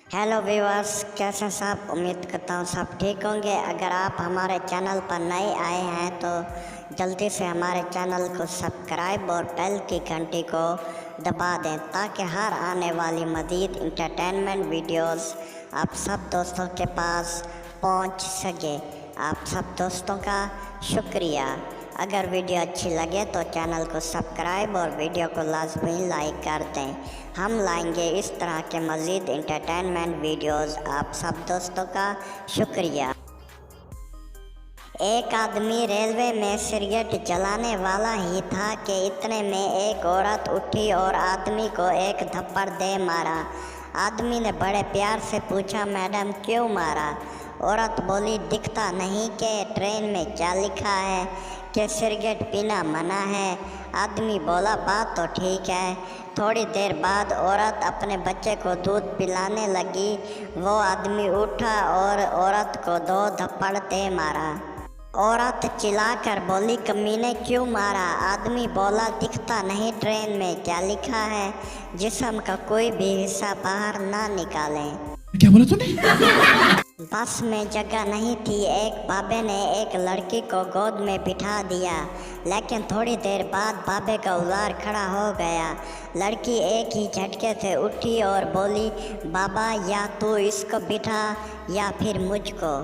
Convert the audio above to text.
Hello viewers, कैसे सब? उम्मीद करता हूँ सब ठीक होंगे। अगर आप हमारे चैनल पर नए आए हैं तो जल्दी से हमारे चैनल को सब्सक्राइब और बेल की घंटी को दबा दें ताकि हर आने वाली मज़ीद इंटरटेनमेंट वीडियोस आप सब दोस्तों के पास पहुँच सके। आप सब दोस्तों का शुक्रिया। अगर वीडियो अच्छी लगे तो चैनल को सब्सक्राइब और वीडियो को लाजमी लाइक कर दें। हम लाएंगे इस तरह के मज़ीद इंटरटेनमेंट वीडियोस। आप सब दोस्तों का शुक्रिया। एक आदमी रेलवे में सिगरेट जलाने वाला ही था कि इतने में एक औरत उठी और आदमी को एक थप्पड़ दे मारा। आदमी ने बड़े प्यार से पूछा, मैडम क्यों मारा? औरत बोली, दिखता नहीं कि ट्रेन में क्या लिखा है कि सिगरेट पीना मना है। आदमी बोला, बात तो ठीक है। थोड़ी देर बाद औरत अपने बच्चे को दूध पिलाने लगी। वो आदमी उठा और औरत को 2 थप्पड़ दे मारा। औरत चिल्लाकर बोली, कमीने क्यों मारा? आदमी बोला, दिखता नहीं ट्रेन में क्या लिखा है, जिस्म का कोई भी हिस्सा बाहर ना निकालें। क्या बोला तूने? बस में जगह नहीं थी। एक बाबे ने एक लड़की को गोद में बिठा दिया, लेकिन थोड़ी देर बाद बाबे का उलार खड़ा हो गया। लड़की एक ही झटके से उठी और बोली, बाबा या तू इसको बिठा या फिर मुझको।